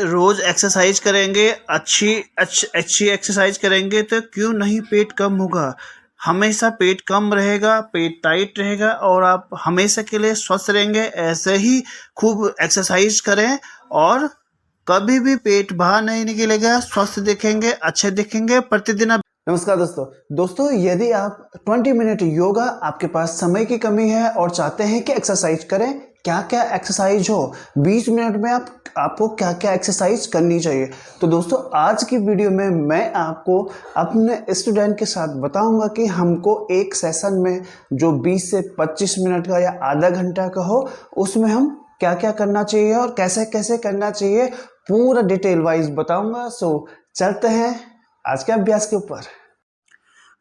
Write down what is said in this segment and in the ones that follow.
रोज़ exercise करेंगे, अच्छी अच्छी एक्सरसाइज करेंगे तो क्यों नहीं पेट कम होगा। हमेशा पेट कम रहेगा, पेट टाइट रहेगा और आप हमेशा के लिए स्वस्थ रहेंगे। ऐसे ही खूब एक्सरसाइज करें और कभी भी पेट बाहर नहीं निकलेगा, स्वस्थ दिखेंगे, अच्छे दिखेंगे। प्रतिदिन आप नमस्कार दोस्तों यदि आप 20 मिनट योगा आपके पास समय की कमी है और चाहते हैं कि एक्सरसाइज करें, क्या क्या एक्सरसाइज हो 20 मिनट में आपको क्या क्या एक्सरसाइज करनी चाहिए। तो दोस्तों आज की वीडियो में मैं आपको अपने स्टूडेंट के साथ बताऊंगा कि हमको एक सेशन में जो 20 से 25 मिनट का या आधा घंटा का हो उसमें हम क्या क्या करना चाहिए और कैसे कैसे करना चाहिए, पूरा डिटेल वाइज बताऊंगा। सो चलते हैं आज के अभ्यास के ऊपर।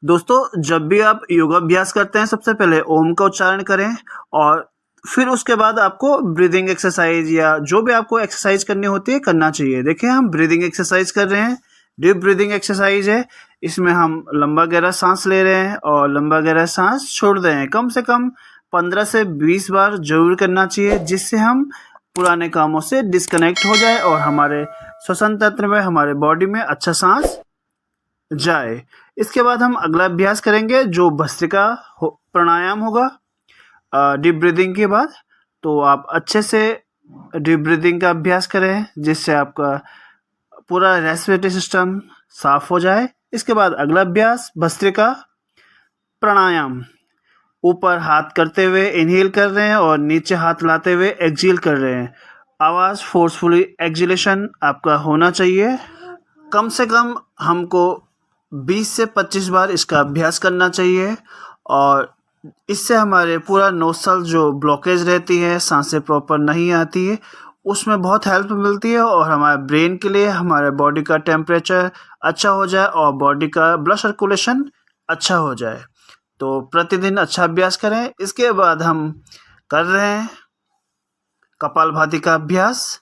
दोस्तों जब भी आप योगाभ्यास करते हैं सबसे पहले ओम का उच्चारण करें और फिर उसके बाद आपको ब्रीदिंग एक्सरसाइज या जो भी आपको एक्सरसाइज करनी होती है करना चाहिए। देखिए हम ब्रीदिंग एक्सरसाइज कर रहे हैं, डीप ब्रीदिंग एक्सरसाइज है। इसमें हम लंबा गहरा सांस ले रहे हैं और लंबा गहरा सांस छोड़ रहे हैं। कम से कम 15 से 20 बार जरूर करना चाहिए, जिससे हम पुराने कामों से डिस्कनेक्ट हो जाए और हमारे श्वसन तंत्र में, हमारे बॉडी में अच्छा सांस जाए। इसके बाद हम अगला अभ्यास करेंगे जो भस्त्रिका प्राणायाम होगा डीप ब्रीदिंग के बाद। तो आप अच्छे से डीप ब्रीदिंग का अभ्यास करें जिससे आपका पूरा रेस्पिरेटरी सिस्टम साफ हो जाए। इसके बाद अगला अभ्यास भस्त्रिका प्राणायाम। ऊपर हाथ करते हुए इनहेल कर रहे हैं और नीचे हाथ लाते हुए एक्सहेल कर रहे हैं। आवाज़ फोर्सफुली एक्सहेलेशन आपका होना चाहिए। कम से कम हमको 20 से 25 बार इसका अभ्यास करना चाहिए और इससे हमारे पूरा नोस्टल जो ब्लॉकेज रहती है, सांसें प्रॉपर नहीं आती है, उसमें बहुत हेल्प मिलती है और हमारे ब्रेन के लिए हमारे बॉडी का टेम्परेचर अच्छा हो जाए और बॉडी का ब्लड सर्कुलेशन अच्छा हो जाए। तो प्रतिदिन अच्छा अभ्यास करें। इसके बाद हम कर रहे हैं कपालभाति का अभ्यास।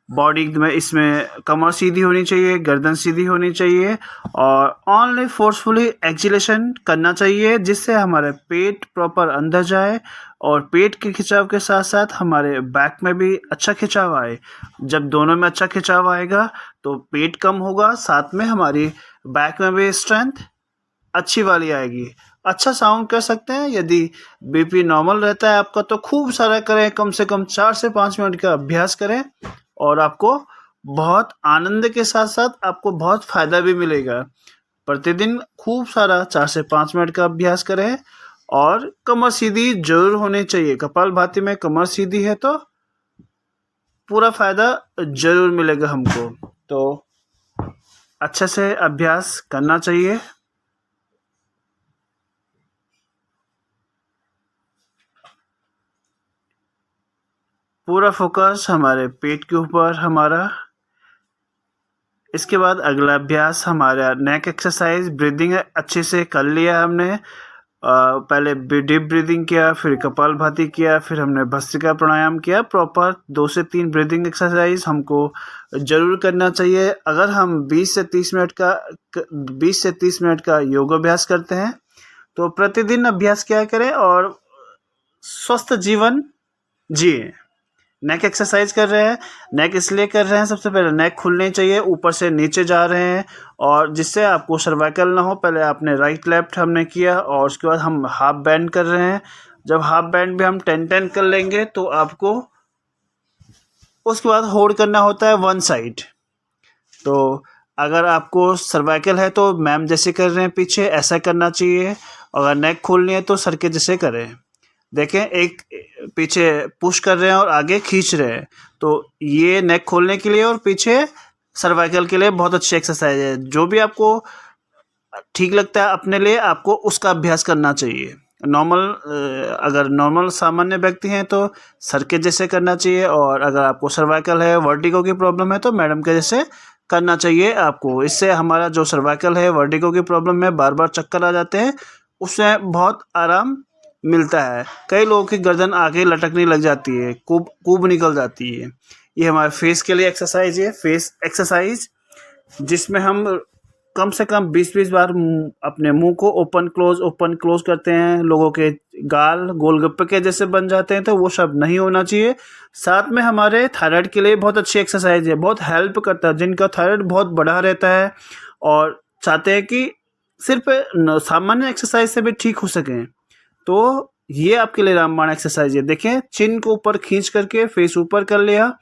बॉडी में इसमें कमर सीधी होनी चाहिए, गर्दन सीधी होनी चाहिए और ओनली फोर्सफुली एक्सहेलेशन करना चाहिए, जिससे हमारे पेट प्रॉपर अंदर जाए और पेट के खिंचाव के साथ साथ हमारे बैक में भी अच्छा खिंचाव आए। जब दोनों में अच्छा खिंचाव आएगा तो पेट कम होगा, साथ में हमारी बैक में भी स्ट्रेंथ अच्छी वाली आएगी। अच्छा साउंड कर सकते हैं। यदि बीपी नॉर्मल रहता है आपका तो खूब सारा करें, कम से कम 4 से 5 मिनट का अभ्यास करें और आपको बहुत आनंद के साथ साथ आपको बहुत फ़ायदा भी मिलेगा। प्रतिदिन खूब सारा 4 से 5 मिनट का अभ्यास करें और कमर सीधी जरूर होनी चाहिए। कपालभाति में कमर सीधी है तो पूरा फ़ायदा जरूर मिलेगा हमको। तो अच्छे से अभ्यास करना चाहिए। पूरा फोकस हमारे पेट के ऊपर हमारा। इसके बाद अगला अभ्यास हमारा नेक एक्सरसाइज। ब्रीदिंग अच्छे से कर लिया हमने, पहले डीप ब्रीदिंग किया, फिर कपालभाति किया, फिर हमने भस्त्रिका प्राणायाम किया। प्रॉपर 2 से 3 ब्रीदिंग एक्सरसाइज हमको जरूर करना चाहिए। अगर हम 20 से 30 मिनट का योगाभ्यास करते हैं तो प्रतिदिन अभ्यास किया करें और स्वस्थ जीवन जिए। नेक एक्सरसाइज कर रहे हैं, नेक इसलिए कर रहे हैं, सबसे पहले नेक खुलनी चाहिए, ऊपर से नीचे जा रहे हैं और जिससे आपको सर्वाइकल ना हो। पहले आपने राइट लेफ्ट हमने किया और उसके बाद हम हाफ बैंड कर रहे हैं। जब हाफ बैंड भी हम 10 कर लेंगे तो आपको उसके बाद होल्ड करना होता है 1 साइड। तो अगर आपको सर्वाइकल है तो मैम जैसे कर रहे हैं पीछे ऐसा करना चाहिए। अगर नेक खोलनी है तो सर के जैसे करें। देखें, एक पीछे पुश कर रहे हैं और आगे खींच रहे हैं, तो ये नेक खोलने के लिए और पीछे सर्वाइकल के लिए बहुत अच्छी एक्सरसाइज है। जो भी आपको ठीक लगता है अपने लिए, आपको उसका अभ्यास करना चाहिए। अगर नॉर्मल सामान्य व्यक्ति हैं तो सर के जैसे करना चाहिए और अगर आपको सर्वाइकल है, वर्टिगो की प्रॉब्लम है तो मैडम के जैसे करना चाहिए आपको। इससे हमारा जो सर्वाइकल है, वर्टिगो की प्रॉब्लम में बार बार चक्कर आ जाते हैं, उससे बहुत आराम मिलता है। कई लोगों की गर्दन आगे लटकने लग जाती है, कूब निकल जाती है। ये हमारे फेस के लिए एक्सरसाइज है, फेस एक्सरसाइज, जिसमें हम कम से कम 20-20 बार अपने मुंह को ओपन क्लोज करते हैं। लोगों के गाल गोलगप्पे के जैसे बन जाते हैं, तो वो सब नहीं होना चाहिए। साथ में हमारे थायराइड के लिए बहुत अच्छी एक्सरसाइज है, बहुत हेल्प करता है। जिनका थायराइड बहुत बढ़ा रहता है और चाहते हैं कि सिर्फ सामान्य एक्सरसाइज से भी ठीक हो सकें, तो ये आपके लिए रामबाण एक्सरसाइज है। देखें, चिन को ऊपर खींच करके फेस ऊपर कर लिया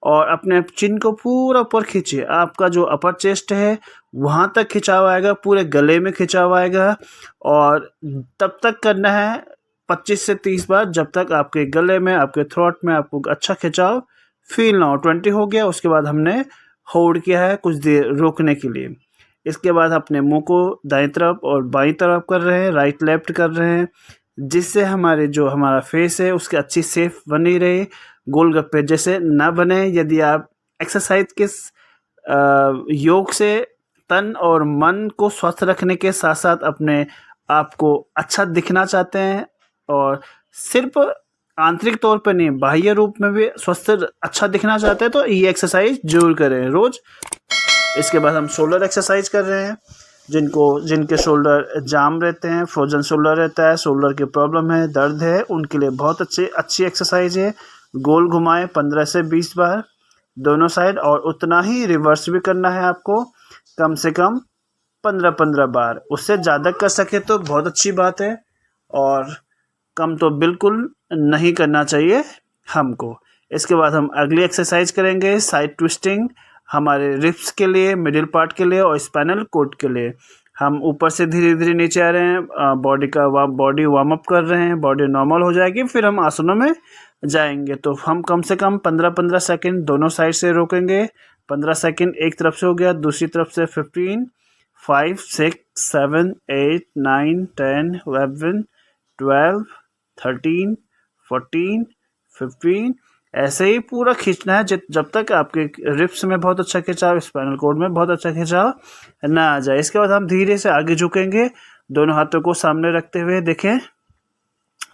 और अपने चिन को पूरा ऊपर खींचिए। आपका जो अपर चेस्ट है वहाँ तक खिंचाव आएगा, पूरे गले में खिंचाव आएगा और तब तक करना है 25 से 30 बार, जब तक आपके गले में, आपके थ्रोट में आपको अच्छा खिंचाव फील ना हो। 20 हो गया, उसके बाद हमने होल्ड किया है कुछ देर रोकने के लिए। इसके बाद अपने मुंह को दाईं तरफ और बाईं तरफ कर रहे हैं, राइट लेफ्ट कर रहे हैं, जिससे हमारा फेस है उसकी अच्छी शेप बनी रहे, गोलगप्पे जैसे ना बने। यदि आप एक्सरसाइज के योग से तन और मन को स्वस्थ रखने के साथ साथ अपने आप को अच्छा दिखना चाहते हैं और सिर्फ आंतरिक तौर पर नहीं, बाह्य रूप में भी स्वस्थ अच्छा दिखना चाहते हैं, तो ये एक्सरसाइज जरूर करें रोज। इसके बाद हम शोल्डर एक्सरसाइज कर रहे हैं। जिनके शोल्डर जाम रहते हैं, फ्रोजन शोल्डर रहता है, शोल्डर की प्रॉब्लम है, दर्द है, उनके लिए बहुत अच्छी एक्सरसाइज है। गोल घुमाएं 15 से 20 बार दोनों साइड, और उतना ही रिवर्स भी करना है आपको, कम से कम 15-15 बार। उससे ज़्यादा कर सके तो बहुत अच्छी बात है, और कम तो बिल्कुल नहीं करना चाहिए हमको। इसके बाद हम अगली एक्सरसाइज करेंगे साइड ट्विस्टिंग, हमारे रिब्स के लिए, मिडिल पार्ट के लिए और स्पाइनल कॉर्ड के लिए। हम ऊपर से धीरे धीरे नीचे आ रहे हैं, बॉडी वार्म अप कर रहे हैं, बॉडी नॉर्मल हो जाएगी, फिर हम आसनों में जाएंगे। तो हम कम से कम 15-15 सेकंड दोनों साइड से रोकेंगे। 15 सेकंड एक तरफ से हो गया, दूसरी तरफ से 15, 5, 6, 7, 8, 9, 10, 11, 12, 13, 14, 15, ऐसे ही पूरा खींचना है जब तक आपके रिब्स में बहुत अच्छा खिंचाव, स्पाइनल कॉर्ड में बहुत अच्छा खिंचाव ना आ जाए। इसके बाद हम धीरे से आगे झुकेंगे, दोनों हाथों को सामने रखते हुए। देखें,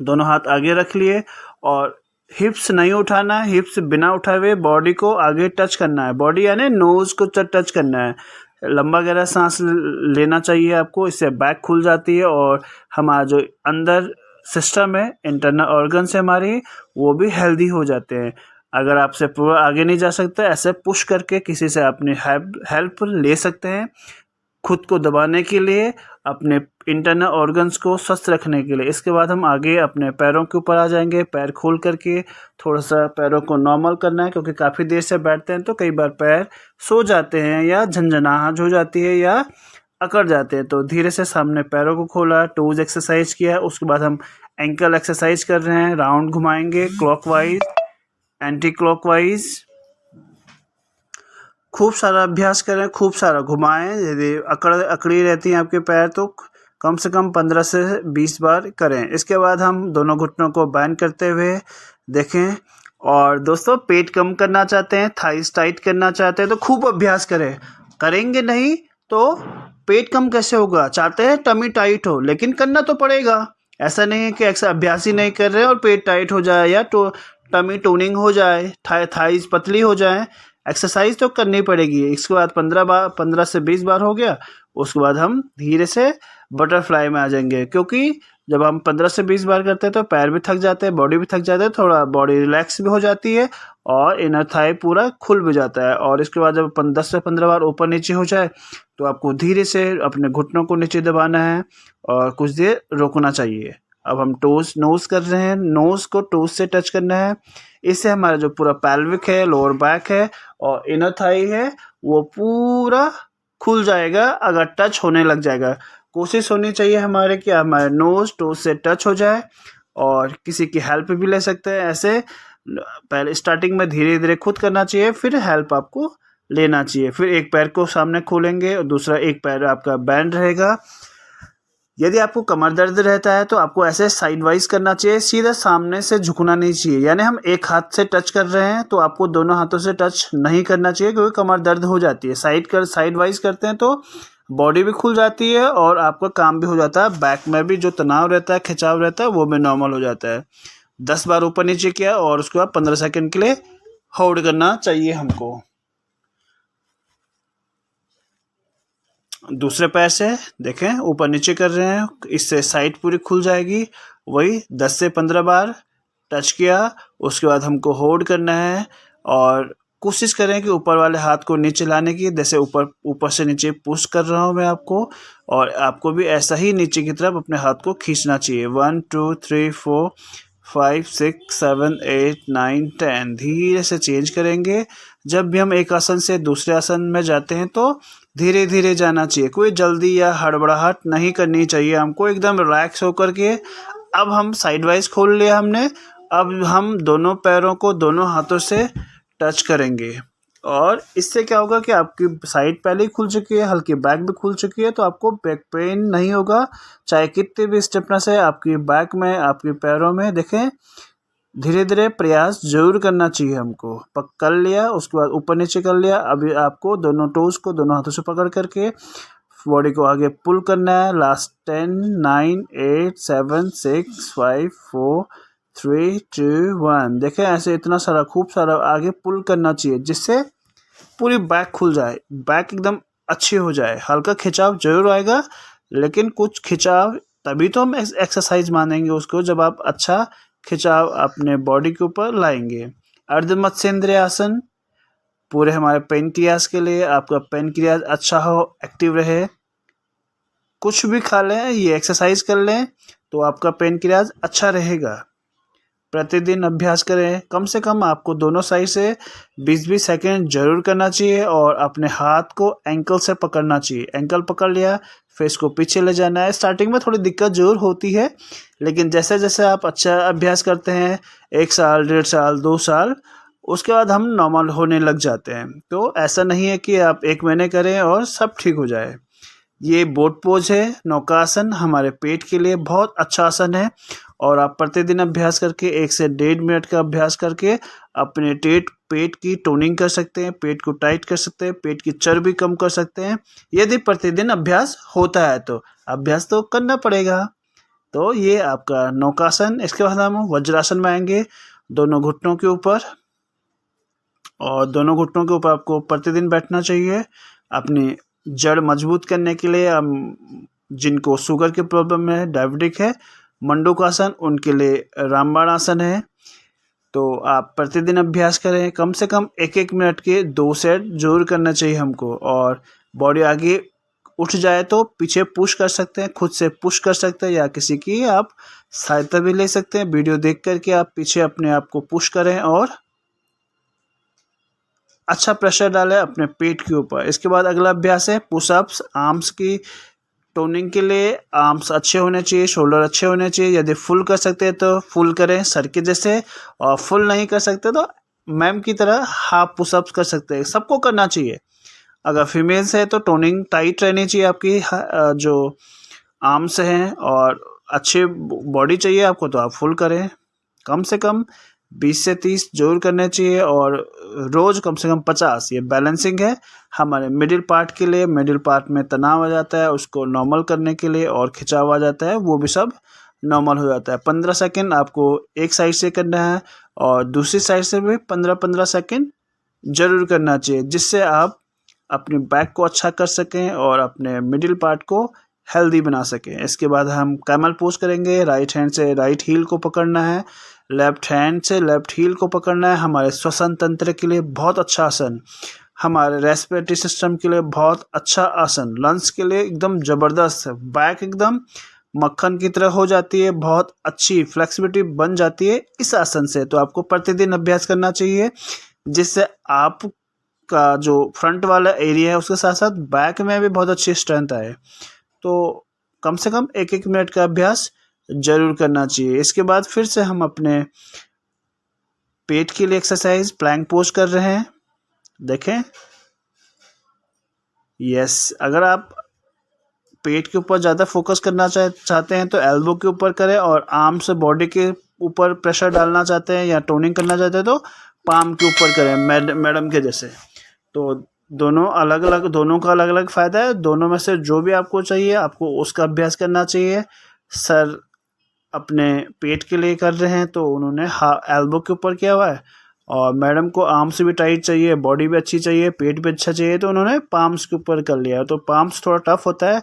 दोनों हाथ आगे रख लिए और हिप्स नहीं उठाना है, हिप्स बिना उठाए हुए बॉडी को आगे टच करना है, बॉडी यानी नोज को टच करना है। लंबा गहरा सांस लेना चाहिए आपको, इससे बैक खुल जाती है और हमारा जो अंदर सिस्टम है, इंटरनल ऑर्गन्स है हमारी, वो भी हेल्दी हो जाते हैं। अगर आपसे पूरा आगे नहीं जा सकता, ऐसे पुश करके किसी से अपनी हेल्प ले सकते हैं खुद को दबाने के लिए, अपने इंटरनल ऑर्गन्स को स्वस्थ रखने के लिए। इसके बाद हम आगे अपने पैरों के ऊपर आ जाएंगे, पैर खोल करके थोड़ा सा पैरों को नॉर्मल करना है, क्योंकि काफ़ी देर से बैठते हैं तो कई बार पैर सो जाते हैं या झंझनाहट हो जाती है या अकड़ जाते हैं। तो धीरे से सामने पैरों को खोला, टोज एक्सरसाइज किया। उसके बाद हम एंकल एक्सरसाइज कर रहे हैं, राउंड घुमाएंगे, क्लॉकवाइज, एंटी क्लॉकवाइज। खूब सारा अभ्यास करें, खूब सारा घुमाएं। यदि अकड़ी रहती हैं आपके पैर तो कम से कम 15 से 20 बार करें। इसके बाद हम दोनों घुटनों को बैंड करते हुए देखें। और दोस्तों, पेट कम करना चाहते हैं, थाइस टाइट करना चाहते हैं तो खूब अभ्यास करें। करेंगे नहीं तो पेट कम कैसे होगा? चाहते हैं टमी टाइट हो, लेकिन करना तो पड़ेगा। ऐसा नहीं है कि ऐसा अभ्यास ही नहीं कर रहे और पेट टाइट हो जाए या टमी टोनिंग हो जाए, थाइस पतली हो जाए। एक्सरसाइज तो करनी पड़ेगी। इसके बाद 15 से 20 बार हो गया, उसके बाद हम धीरे से बटरफ्लाई में आ जाएंगे, क्योंकि जब हम 15 से 20 बार करते हैं तो पैर भी थक जाते हैं, बॉडी भी थक जाता है, थोड़ा बॉडी रिलैक्स भी हो जाती है और इनर थाई पूरा खुल भी जाता है। और इसके बाद जब 10 से 15 बार ऊपर नीचे हो जाए तो आपको धीरे से अपने घुटनों को नीचे दबाना है और कुछ देर रोकना चाहिए। अब हम नोज कर रहे हैं, नोज को टोज से टच करना है। इससे हमारा जो पूरा पैल्विक है, लोअर बैक है और इनर थाई है, वो पूरा खुल जाएगा अगर टच होने लग जाएगा। कोशिश होनी चाहिए हमारे कि हमारे नोज टोज से टच हो जाए, और किसी की हेल्प भी ले सकते हैं। ऐसे पहले स्टार्टिंग में धीरे धीरे खुद करना चाहिए, फिर हेल्प आपको लेना चाहिए। फिर एक पैर को सामने खोलेंगे और दूसरा एक पैर आपका बैंड रहेगा। यदि आपको कमर दर्द रहता है तो आपको ऐसे साइड वाइज करना चाहिए, सीधा सामने से झुकना नहीं चाहिए। यानी हम एक हाथ से टच कर रहे हैं तो आपको दोनों हाथों से टच नहीं करना चाहिए, क्योंकि कमर दर्द हो जाती है। साइड वाइज करते हैं तो बॉडी भी खुल जाती है और आपका काम भी हो जाता है। बैक में भी जो तनाव रहता है, खिंचाव रहता है, वो भी नॉर्मल हो जाता है। 10 बार ऊपर नीचे किया और उसके बाद 15 सेकंड के लिए होल्ड करना चाहिए हमको। दूसरे पैर से देखें ऊपर नीचे कर रहे हैं, इससे साइड पूरी खुल जाएगी। वही 10 से 15 बार टच किया, उसके बाद हमको होल्ड करना है और कोशिश करें कि ऊपर वाले हाथ को नीचे लाने की, जैसे ऊपर से नीचे पुश कर रहा हूँ मैं आपको, और आपको भी ऐसा ही नीचे की तरफ अपने हाथ को खींचना चाहिए। 1 2 3 4 5 6 7 8 9 10 धीरे से चेंज करेंगे। जब भी हम एक आसन से दूसरे आसन में जाते हैं तो धीरे धीरे जाना चाहिए, कोई जल्दी या हड़बड़ाहट नहीं करनी चाहिए हमको, एकदम रिलैक्स होकर के। अब हम साइड वाइज खोल लिया हमने, अब हम दोनों पैरों को दोनों हाथों से टच करेंगे और इससे क्या होगा कि आपकी साइड पहले ही खुल चुकी है, हल्की बैक भी खुल चुकी है, तो आपको बैक पेन नहीं होगा। चाहे कितने भी स्टिफनेस है आपकी बैक में, आपके पैरों में, देखें धीरे धीरे प्रयास जरूर करना चाहिए हमको। कर लिया, उसके बाद ऊपर नीचे कर लिया। अभी आपको दोनों टोज को दोनों हाथों से पकड़ करके बॉडी को आगे पुल करना है। लास्ट 10 9 8 7 6 5 4 3 2 1 देखें ऐसे इतना सारा खूब सारा आगे पुल करना चाहिए, जिससे पूरी बैक खुल जाए, बैक एकदम अच्छी हो जाए। हल्का खिंचाव जरूर आएगा, लेकिन कुछ खिंचाव तभी तो हम एक्सरसाइज मानेंगे उसको, जब आप अच्छा खिंचाव अपने बॉडी के ऊपर लाएंगे। अर्ध मत्स्येंद्र आसन पूरे हमारे पेनक्रियाज के लिए, आपका पेनक्रियाज अच्छा हो, एक्टिव रहे। कुछ भी खा लें, ये एक्सरसाइज कर लें तो आपका पेनक्रियाज अच्छा रहेगा। प्रतिदिन अभ्यास करें, कम से कम आपको दोनों साइड से 20-20 सेकेंड जरूर करना चाहिए और अपने हाथ को एंकल से पकड़ना चाहिए। एंकल पकड़ लिया, फेस को पीछे ले जाना है। स्टार्टिंग में थोड़ी दिक्कत जरूर होती है, लेकिन जैसे जैसे आप अच्छा अभ्यास करते हैं, 1 साल 1.5 साल 2 साल, उसके बाद हम नॉर्मल होने लग जाते हैं। तो ऐसा नहीं है कि आप 1 महीने करें और सब ठीक हो जाए। ये बोट पोज है, नौकासन, हमारे पेट के लिए बहुत अच्छा आसन है और आप प्रतिदिन अभ्यास करके 1 से 1.5 मिनट का अभ्यास करके अपने पेट की टोनिंग कर सकते हैं, पेट को टाइट कर सकते हैं, पेट की चर्बी कम कर सकते हैं, यदि प्रतिदिन अभ्यास होता है तो। अभ्यास तो करना पड़ेगा। तो ये आपका नौकासन। इसके बाद हम वज्रासन में आएंगे, दोनों घुटनों के ऊपर, और दोनों घुटनों के ऊपर आपको प्रतिदिन बैठना चाहिए। अपनी जड़ मजबूत करने के लिए जिनको शुगर की प्रॉब्लम है, डायबिटिक है, मंडूकासन, उनके लिए रामबाण आसन है। तो आप प्रतिदिन अभ्यास करें, कम से कम 1-1 मिनट के 2 सेट जरूर करना चाहिए हमको। और बॉडी आगे उठ जाए तो पीछे पुश कर सकते हैं, खुद से पुश कर सकते हैं या किसी की आप सहायता भी ले सकते हैं। वीडियो देख करके आप पीछे अपने आप को पुश करें और अच्छा प्रेशर डालें अपने पेट के ऊपर। इसके बाद अगला अभ्यास है पुशअप्स। आर्म्स की टोनिंग के लिए आर्म्स अच्छे होने चाहिए, शोल्डर अच्छे होने चाहिए। यदि फुल कर सकते हैं तो फुल करें सर के जैसे, और फुल नहीं कर सकते तो मैम की तरह हाफ पुशअप्स कर सकते हैं। सबको करना चाहिए। अगर फीमेल्स है तो टोनिंग टाइट रहनी चाहिए आपकी जो आर्म्स हैं, और अच्छे बॉडी चाहिए आपको तो आप फुल करें। कम से कम 20 से 30 जरूर करने चाहिए और रोज कम से कम 50। ये बैलेंसिंग है हमारे मिडिल पार्ट के लिए। मिडिल पार्ट में तनाव आ जाता है, उसको नॉर्मल करने के लिए, और खिंचाव आ जाता है, वो भी सब नॉर्मल हो जाता है। 15 सेकेंड आपको एक साइड से करना है और दूसरी साइड से भी 15-15 सेकेंड जरूर करना चाहिए, जिससे आप अपने बैक को अच्छा कर सकें और अपने मिडिल पार्ट को हेल्दी बना सकें। इसके बाद हम कैमल पोज करेंगे। राइट हैंड से राइट हील को पकड़ना है, लेफ्ट हैंड से लेफ्ट हील को पकड़ना है। हमारे श्वसन तंत्र के लिए बहुत अच्छा आसन, हमारे रेस्पिरेटरी सिस्टम के लिए बहुत अच्छा आसन, लंग्स के लिए एकदम ज़बरदस्त है। बैक एकदम मक्खन की तरह हो जाती है, बहुत अच्छी फ्लेक्सिबिलिटी बन जाती है इस आसन से। तो आपको प्रतिदिन अभ्यास करना चाहिए, जिससे आपका जो फ्रंट वाला एरिया है उसके साथ साथ बैक में भी बहुत अच्छी स्ट्रेंथ आए। तो कम से कम 1-1 मिनट का अभ्यास जरूर करना चाहिए। इसके बाद फिर से हम अपने पेट के लिए एक्सरसाइज प्लैंक पोज कर रहे हैं। देखें, यस, अगर आप पेट के ऊपर ज़्यादा फोकस करना चाहते हैं तो एल्बो के ऊपर करें, और आर्म से बॉडी के ऊपर प्रेशर डालना चाहते हैं या टोनिंग करना चाहते हैं तो पाम के ऊपर करें, मैडम के जैसे। तो दोनों अलग अलग, दोनों का अलग अलग फ़ायदा है। दोनों में से जो भी आपको चाहिए आपको उसका अभ्यास करना चाहिए। सर अपने पेट के लिए कर रहे हैं तो उन्होंने एल्बो के ऊपर किया हुआ है, और मैडम को आर्म्स भी टाइट चाहिए, बॉडी भी अच्छी चाहिए, पेट भी अच्छा चाहिए, तो उन्होंने पाम्स के ऊपर कर लिया। तो पाम्स थोड़ा टफ होता है।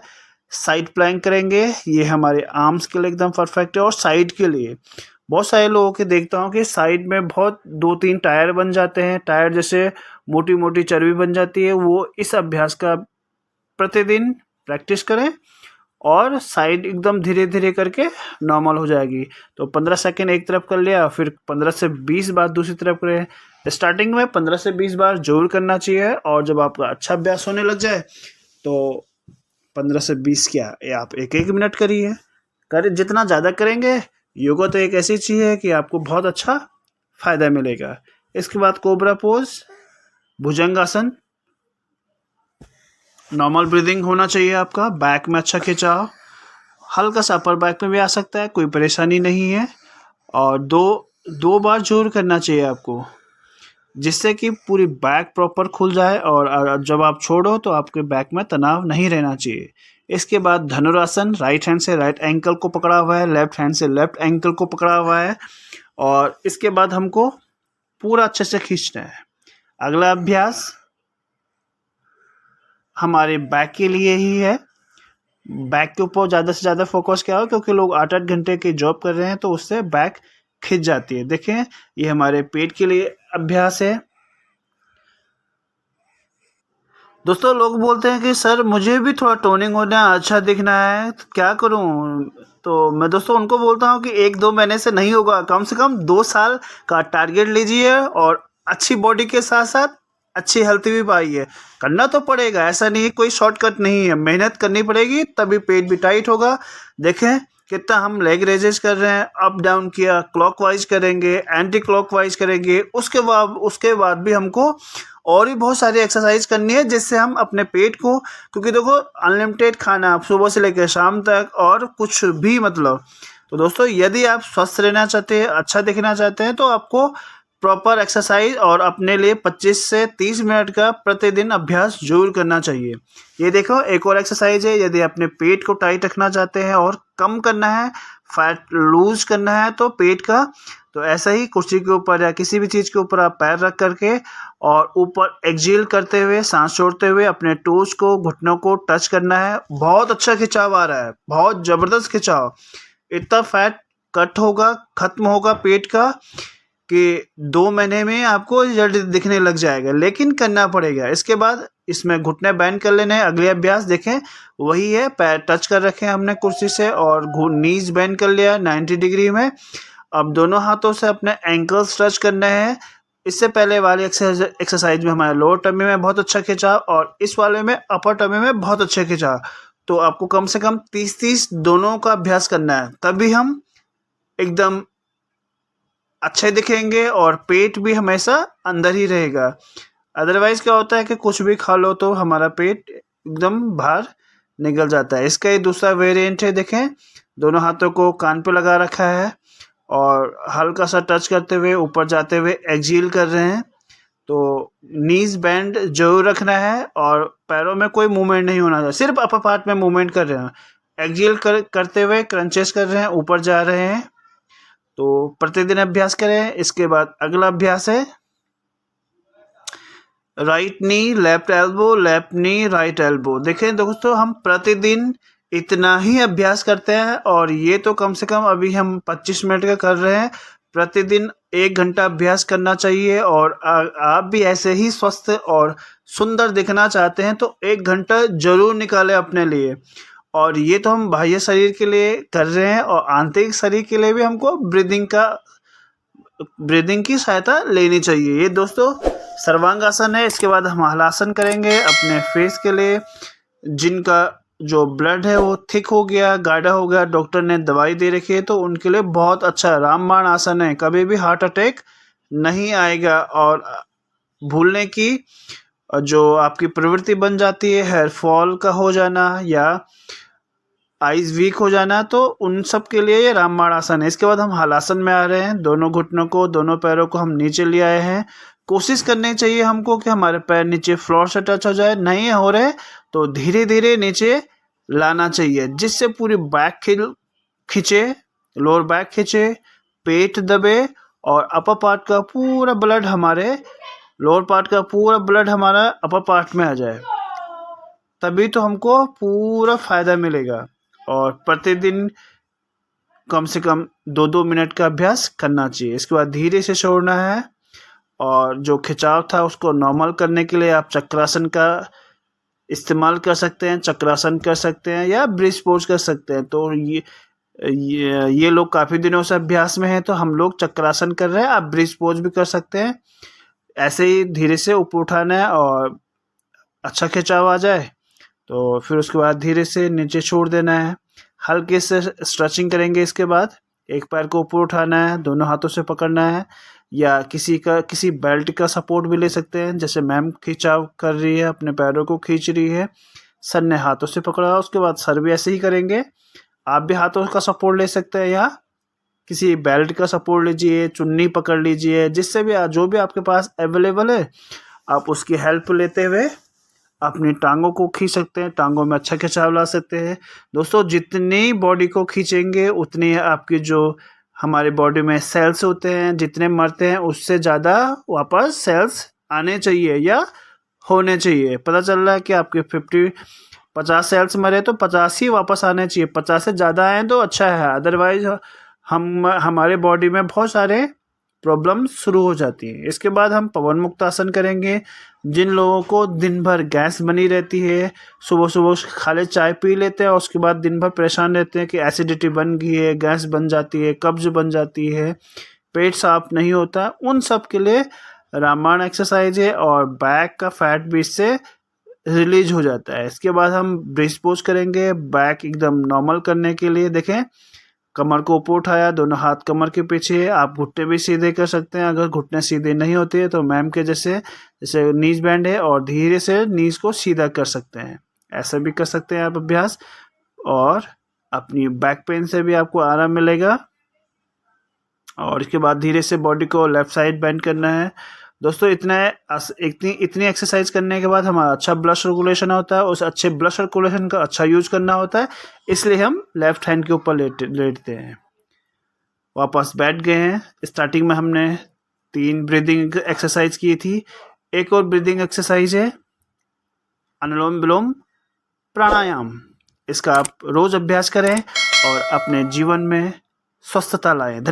साइड प्लैंक करेंगे, ये हमारे आर्म्स के लिए एकदम परफेक्ट है। और साइड के लिए बहुत सारे लोगों के देखता हूँ कि साइड में बहुत 2-3 टायर बन जाते हैं, टायर जैसे मोटी मोटी चर्बी बन जाती है। वो इस अभ्यास का प्रतिदिन प्रैक्टिस करें और साइड एकदम धीरे धीरे करके नॉर्मल हो जाएगी। तो 15 सेकेंड एक तरफ कर लिया, फिर 15 से 20 बार दूसरी तरफ करें। स्टार्टिंग में 15 से 20 बार जरूर करना चाहिए, और जब आपका अच्छा अभ्यास होने लग जाए तो 15 से 20 क्या, ये आप 1-1 मिनट करिए। जितना ज़्यादा करेंगे, योगा तो एक ऐसी चीज़ है कि आपको बहुत अच्छा फायदा मिलेगा। इसके बाद कोबरा पोज, भुजंगासन। नॉर्मल ब्रीदिंग होना चाहिए आपका, बैक में अच्छा खिंचाव, हल्का सा अपर बैक में भी आ सकता है, कोई परेशानी नहीं है। और दो बार जोर करना चाहिए आपको, जिससे कि पूरी बैक प्रॉपर खुल जाए, और जब आप छोड़ो तो आपके बैक में तनाव नहीं रहना चाहिए। इसके बाद धनुरासन, राइट हैंड से राइट एंकल को पकड़ा हुआ है, लेफ्ट हैंड से लेफ्ट एंकल को पकड़ा हुआ है, और इसके बाद हमको पूरा अच्छे से खींचना है। अगला अभ्यास हमारे बैक के लिए ही है। बैक के ऊपर ज़्यादा से ज़्यादा फोकस क्या हो, क्योंकि लोग 8-8 घंटे की जॉब कर रहे हैं, तो उससे बैक खिंच जाती है। देखें, ये हमारे पेट के लिए अभ्यास है। दोस्तों, लोग बोलते हैं कि सर मुझे भी थोड़ा टोनिंग होना है, अच्छा दिखना है, तो क्या करूं? तो मैं दोस्तों उनको बोलता हूं कि 1-2 महीने से नहीं होगा, कम से कम 2 साल का टारगेट लीजिए, और अच्छी बॉडी के साथ साथ अच्छी हेल्थ भी पाइए। करना तो पड़ेगा, ऐसा नहीं, कोई शॉर्टकट नहीं है, मेहनत करनी पड़ेगी, तभी पेट भी टाइट होगा। देखें कितना हम लेग रेजेस कर रहे हैं, अप डाउन किया, क्लॉकवाइज करेंगे, एंटी क्लॉकवाइज करेंगे, उसके बाद भी हमको और भी बहुत सारी एक्सरसाइज करनी है, जिससे हम अपने पेट को, क्योंकि देखो अनलिमिटेड खाना सुबह से लेकर शाम तक, और कुछ भी मतलब। तो दोस्तों, यदि आप स्वस्थ रहना चाहते हैं, अच्छा दिखना चाहते हैं, तो आपको प्रॉपर एक्सरसाइज और अपने लिए 25 से 30 मिनट का प्रतिदिन अभ्यास जरूर करना चाहिए। ये देखो, एक और एक्सरसाइज है। यदि अपने पेट को टाइट रखना चाहते हैं और कम करना है, फैट लूज करना है, तो पेट का, तो ऐसा ही कुर्सी के ऊपर या किसी भी चीज़ के ऊपर आप पैर रख करके और ऊपर एक्सहेल करते हुए, सांस छोड़ते हुए अपने टोज को, घुटनों को टच करना है। बहुत अच्छा खिंचाव आ रहा है, बहुत ज़बरदस्त खिंचाव। इतना फैट कट होगा, खत्म होगा पेट का, कि 2 महीने में आपको रिजल्ट दिखने लग जाएगा, लेकिन करना पड़ेगा। इसके बाद इसमें घुटने बैंड कर लेने हैं। अगले अभ्यास देखें, वही है, पैर टच कर रखे हैं हमने कुर्सी से, और नीज बैंड कर लिया 90 डिग्री में। अब दोनों हाथों से अपने एंकल्स टच करने हैं। इससे पहले वाली एक्सरसाइज में हमारे लोअर टमी में बहुत अच्छा खिंचाव, और इस वाले में अपर टमी में बहुत अच्छा खिंचाव। तो आपको कम से कम 30-30 दोनों का अभ्यास करना है, तभी हम एकदम अच्छे दिखेंगे, और पेट भी हमेशा अंदर ही रहेगा। अदरवाइज क्या होता है कि कुछ भी खा लो तो हमारा पेट एकदम बाहर निकल जाता है। इसका ये दूसरा वेरिएंट है। देखें, दोनों हाथों को कान पे लगा रखा है, और हल्का सा टच करते हुए ऊपर जाते हुए एक्सहेल कर रहे हैं। तो नीज बैंड जरूर रखना है, और पैरों में कोई मूवमेंट नहीं होना चाहिए, सिर्फ अपर पार्ट में मूवमेंट कर रहे हैं। एक्सहेल करते हुए क्रंचेस कर रहे हैं, ऊपर जा रहे हैं। तो प्रतिदिन अभ्यास करें। इसके बाद अगला अभ्यास है right knee left elbow, left नी राइट एल्बो। देखें दोस्तों, हम प्रतिदिन इतना ही अभ्यास करते हैं, और ये तो कम से कम अभी हम 25 मिनट का कर रहे हैं। प्रतिदिन 1 घंटा अभ्यास करना चाहिए, और आप भी ऐसे ही स्वस्थ और सुंदर दिखना चाहते हैं, तो 1 घंटा जरूर निकालें अपने लिए। और ये तो हम बाह्य शरीर के लिए कर रहे हैं, और आंतरिक शरीर के लिए भी हमको ब्रीदिंग की सहायता लेनी चाहिए। ये दोस्तों सर्वांगासन है। इसके बाद हम हलासन करेंगे अपने फेस के लिए, जिनका जो ब्लड है वो थिक हो गया, गाढ़ा हो गया, डॉक्टर ने दवाई दे रखी है, तो उनके लिए बहुत अच्छा रामबाण आसन है। कभी भी हार्ट अटैक नहीं आएगा, और भूलने की जो आपकी प्रवृत्ति बन जाती है, हेयर फॉल का हो जाना या आइज वीक हो जाना, तो उन सब के लिए ये रामबाण आसन है। इसके बाद हम हलासन में आ रहे हैं। दोनों घुटनों को, दोनों पैरों को हम नीचे ले आए हैं। कोशिश करनी चाहिए हमको कि हमारे पैर नीचे फ्लोर से टच हो जाए। नहीं हो रहे तो धीरे धीरे नीचे लाना चाहिए, जिससे पूरी बैक खिंचे, लोअर बैक खिंचे, पेट दबे, और अपर पार्ट का पूरा ब्लड हमारे लोअर पार्ट का पूरा ब्लड हमारा अपर पार्ट में आ जाए, तभी तो हमको पूरा फ़ायदा मिलेगा। और प्रतिदिन कम से कम 2-2 मिनट का अभ्यास करना चाहिए। इसके बाद धीरे से छोड़ना है, और जो खिंचाव था उसको नॉर्मल करने के लिए आप चक्रासन का इस्तेमाल कर सकते हैं, चक्रासन कर सकते हैं या ब्रिज पोज कर सकते हैं। तो ये लोग काफ़ी दिनों से अभ्यास में हैं, तो हम लोग चक्रासन कर रहे हैं, आप ब्रिज पोज भी कर सकते हैं। ऐसे ही धीरे से ऊपर उठाना है और अच्छा खिंचाव आ जाए तो फिर उसके बाद धीरे से नीचे छोड़ देना है। हल्के से स्ट्रेचिंग करेंगे। इसके बाद एक पैर को ऊपर उठाना है, दोनों हाथों से पकड़ना है, या किसी बेल्ट का सपोर्ट भी ले सकते हैं। जैसे मैम खिंचाव कर रही है, अपने पैरों को खींच रही है, सर ने हाथों से पकड़ा, उसके बाद सर भी ऐसे ही करेंगे। आप भी हाथों का सपोर्ट ले सकते हैं, या किसी बेल्ट का सपोर्ट लीजिए, चुन्नी पकड़ लीजिए, जिससे भी जो भी आपके पास अवेलेबल है आप उसकी हेल्प लेते हुए अपनी टांगों को खींच सकते हैं, टांगों में अच्छा खिंचाव ला सकते हैं। दोस्तों, जितनी बॉडी को खींचेंगे उतनी आपकी जो हमारी बॉडी में सेल्स होते हैं, जितने मरते हैं उससे ज़्यादा वापस सेल्स आने चाहिए या होने चाहिए। पता चल रहा है कि आपके 50 सेल्स मरे तो 50 ही वापस आने चाहिए। 50 से ज़्यादा आए तो अच्छा है, अदरवाइज हमारे बॉडी में बहुत सारे प्रॉब्लम शुरू हो जाती है। इसके बाद हम पवन मुक्त आसन करेंगे। जिन लोगों को दिन भर गैस बनी रहती है, सुबह सुबह खाली चाय पी लेते हैं और उसके बाद दिन भर परेशान रहते हैं कि एसिडिटी बन गई है, गैस बन जाती है, कब्ज बन जाती है, पेट साफ नहीं होता, उन सब के लिए रामबाण एक्सरसाइज है और बैक का फैट भी इससे रिलीज हो जाता है। इसके बाद हम ब्रिज पोज करेंगे, बैक एकदम नॉर्मल करने के लिए। देखें, कमर को ऊपर उठाया, दोनों हाथ कमर के पीछे। आप घुटने भी सीधे कर सकते हैं, अगर घुटने सीधे नहीं होते तो मैम के जैसे नीज बैंड है और धीरे से नीज को सीधा कर सकते हैं। ऐसा भी कर सकते हैं आप अभ्यास, और अपनी बैक पेन से भी आपको आराम मिलेगा। और इसके बाद धीरे से बॉडी को लेफ्ट साइड बेंड करना है। दोस्तों, इतनी एक्सरसाइज करने के बाद हमारा अच्छा ब्लड सर्कुलेशन होता है। उस अच्छे ब्लड सर्कुलेशन का अच्छा यूज करना होता है, इसलिए हम लेफ्ट हैंड के ऊपर लेटते हैं। वापस बैठ गए हैं। स्टार्टिंग में हमने 3 ब्रीदिंग एक्सरसाइज की थी। एक और ब्रीदिंग एक्सरसाइज है अनुलोम विलोम प्राणायाम। इसका आप रोज अभ्यास करें और अपने जीवन में स्वस्थता लाएं। धन्यवाद।